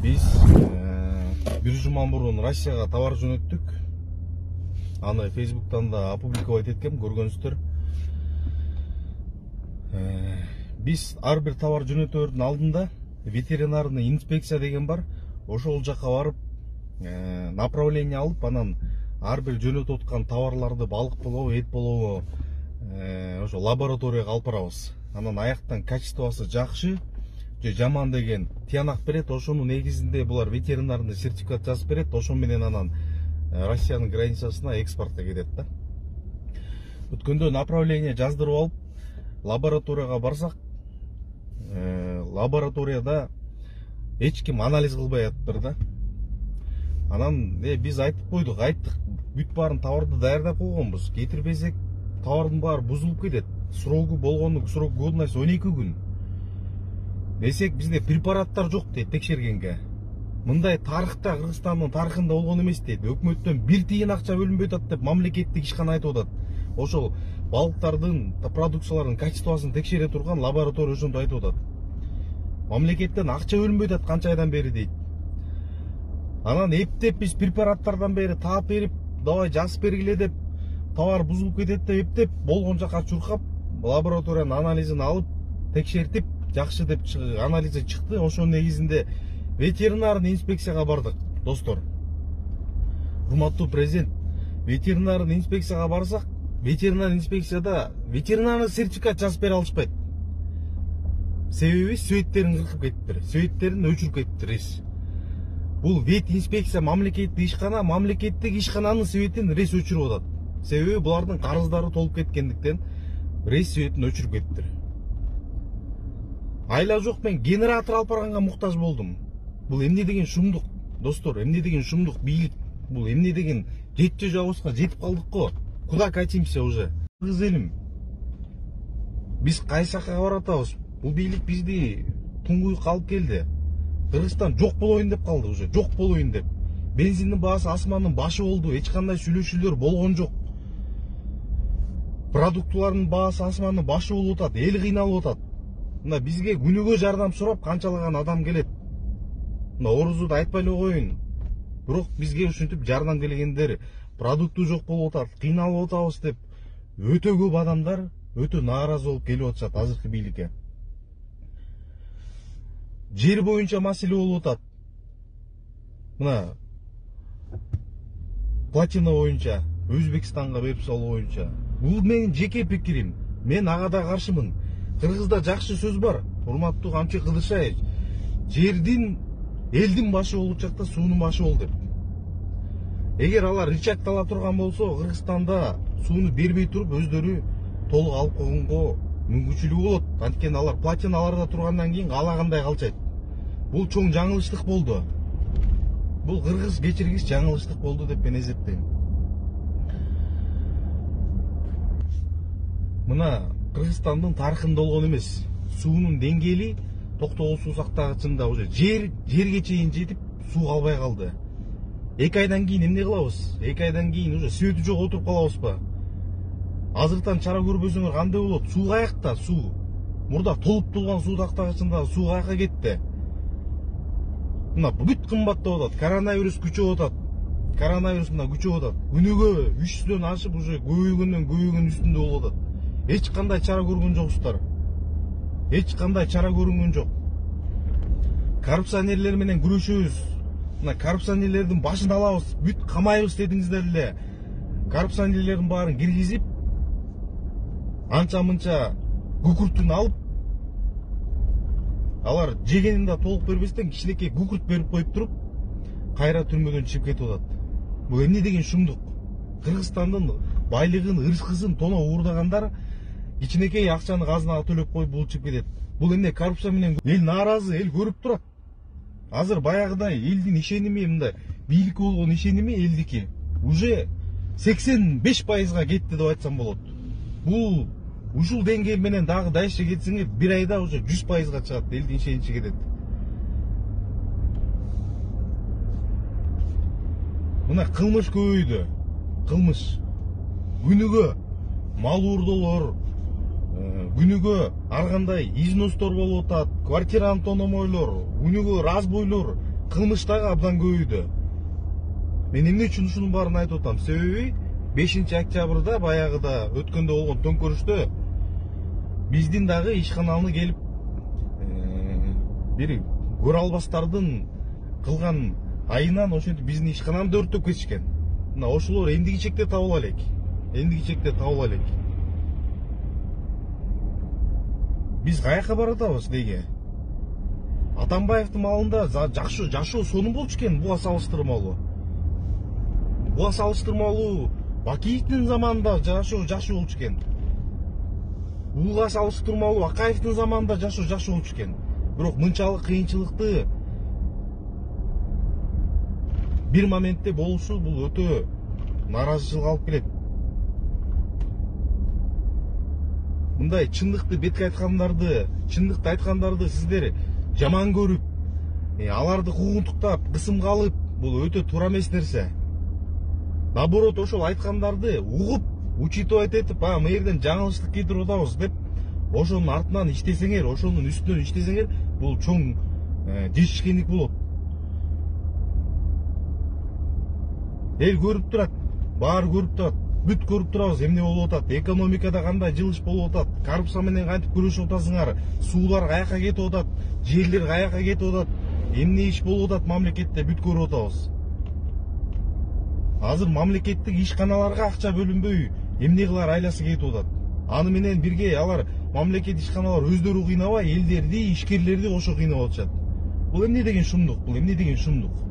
Biz bir жума мурун Россияга товар жөнөттүк. Аны Facebook'tan da опубликовать эткем, көргөнсүздөр. Biz ар бир товар жөнөтөрдүн алдында ветеринарный инспекция деген бар. Ошол жакка барып, направление алып, анан ар бир жөнөтүп аткан товарларды балык болобу, эт болобу, ошо лабораторияга алып барабыз. Анан аяктан качествосы жакшы же жаман деген тиянак берет. Ошонун негизинде булар ветеринарный сертификат жазып берет. Ошон менен анан Россиянын границасына экспортко кетет да. Өткөндө направление жаздырып алып, лабораторияга барсак, лабораторияда эч ким анализ кылбай атыптыр да. Анан биз айтып койдук, бүт баарын товарды даярдап койгонбуз. Кетирбесек, товардын баары бузулуп кетет. Срогу болгону, срок годность 12 күн. Десек, бизде препараттар жок дейт текшергенге. Мындай тарыхта, Кыргызстандын тарыхында болгон эмес дейт. Өкмөттөн 1 тиын акча бөлүнбөй атат деп мамлекеттик ишкана айтып атат. Ошол балыктардын, продукциялардын качествосын текшере турган лаборатория ошондо айтып атат. Мамлекеттен акча бөлүнбөй атат канча айдан бери дейт. Анан эптеп биз препараттардан бери таап берип, давай жазып бергиле деп, товар бузулуп кетет деп эптеп, болгон жака чуркап, лабораториянын анализин алып, текшертип, жакшы деп анализи чыкты. Ошонун негизинде ветеринарный инспекцияга бардык, достор. Урматтуу президент, ветеринарный инспекцияга барсак, ветеринарный инспекцияда ветеринарный сертификат жазып бере алышпайт. Себеби сөйттерин кыркып кетиптир, сөйттерин өчүрүп кетиптир. Бул вет инспекция мамлекеттик ишкана, мамлекеттик ишкананын сөйтин рейс өчүрүп атат. Себеби булардын карыздары толуп кеткендиктен рейс сөйтин өчүрүп кетиптир. Айла жок, мен генератор алып барганга муктаж болдум. Бул эмне деген шумдук, достор, эмне деген шумдук бийлик. Бул эмне деген жетчи жабыска жетип калдык го. Куда катимся уже? Кыргыз элим. Биз кайсы жакка баратабыз? Бул бийлик бизди туңгуюкка алып келди. Кыргызстан жок болоюн деп калды уже, жок болоюн деп. Бензиндин баасы асмандын башы болду, эч кандай сүйлөшүүлөр болгон жок. Продуктулардын баасы асмандын башы болуп атат, эл кыйналып атат. Мына бизге күнүгө жардам сурап канчалаган адам келет. Мына орузуду айтпай эле коеюн. Бирок бизге ушинтип жардам келгендер, продукту жок болуп атат, кыйналып атабыз деп өтө көп адамдар өтө нааразы болуп келип атышат азыркы бийликке. Жер боюнча маселе болуп атат. Мына платина боюнча Өзбекстанга берип салуу боюнча. Бул менин жеке пикирим. Мен ага да каршымын. Кыргызда жакшы сөз бар. Урматтуу Камчы Кылышаев, жердин элдин башы болуп жакта суунун башы бол деп. Эгер алар рычагтала турган болсо, Кыргызстанда сууну бербей туруп өздөрү толук алып койгонго мүмкүнчүлүгү болот. Анткени алар платиналарда тургандан кийин каалагандай калчайт. Бул чоң жаңылыштык болду. Бул кыргыз кечиргис жаңылыштык болду деп мен эсептейм. Мына Кыргызстандын тарыхында болгон эмес. Суунун деңгээли токтогул суу сактагычында уже жерге чейин жетип, суу калбай калды. 2 айдан кийин эмне кылабыз? 2 айдан кийин уже сөтү жок отуруп калабызбы? Азыртан чара көрбөсөңөр кандай болот? Суу каякта? Суу. Мурда толуп турган суу тактагычында суу каяка кетти? Мына бүт кымбаттап атат. Коронавирус күчөп атат. Коронавирус мына күчөп атат. Күнүгө 300дөн ашып уже көбөйгөндөн үстүндө болуп атат. Эч кандай чара көргөн жоксуздар. Эч кандай чара көрүнгөн жок. Коррупционерлер менен күрөшөбүз. Мына коррупционерлердин башын алабыз, бүт камайбыз дедиңиздер эле. Коррупционерлердин баарын киргизип, анча-мынча күкүртүн алып, алар жегенин да толук бербестен кичинекей күкүрт берип коюп туруп, кайра түрмөдөн чыгып кетип атат. Бул эмне деген шумдук? Кыргызстандын байлыгын, ырыскысын тоноп уурдагандар кичинекей акчаны казынага төлөп коюп бул чыгып кетет. Бул эмне коррупция менен эл нааразы, эл көрүп турат. Азыр баягыдай элдин ишеними, мындай бийликке болгон ишеними элдики уже 85%га кетти деп айтсам болот. Бул ушул деңгээл менен дагы дальше кетсеңер, 1 айда уже 100%га чыгат, элдин ишеничи кетет. Мына кылмыш көбөйдү. Кылмыш. Күнүгө мал уурдоолор, күнүгө ар кандай изностор болуп атат, квартираны тономойлор, күнүгө разбойлор, кылмыш дагы абдан көбөйдү. Мен эмне үчүн ушунун баарын айтып атам? Себеби 5-октябрда баягыда өткөндө болгон төңкөрүштө биздин дагы ишкананы келип бир көрө албастардын кылган айынан ошентип биздин ишкананы өрттөп кетишкен. Мына ошолор эндиги чекте табыла элек. Биз каяка баратабыз неге? Атамбаевдин малында жашоо сонун болчу экен буга салыштырмалуу. Бакиевдин заманында жашоо болчу экен. Буга салыштырмалуу Акаевдин заманында жашоо болчу экен. Бирок мынчалык кыйынчылыкты бир моментте болушу бул өтө нааразычылык алып келет. Мындай чындыкты бетке айткандарды сиздер жаман көрүп, аларды куугунтуктап, кысымга алып, бул өтө туура эмес нерсе. Наоборот, ошол айткандарды угуп, учитывать этип, мына жерден жаңылыштык кетирип атабыз деп, ошонун артынан иштесеңер, ошонун үстүнөн иштесеңер, бул чоң жетишкендик болот. Эл көрүп турат, баары көрүп турат, бүт көрүп турабыз эмне болуп атат, экономикада кандай жылыш болуп атат, коррупция менен кантип күрөшүп атасыңар, суулар каяка кетип атат, жерлер каяка кетип атат, эмне иш болуп атат мамлекетте бүт көрүп атабыз. Азыр мамлекеттик ишканаларга акча бөлүнбөй, эмне кылар айласы кетип атат. Аны менен бирге алар мамлекет ишканалар өздөрү кыйнабай, элдерди, ишкерлерди ошо кыйнап атышат. Бул эмне деген шумдук?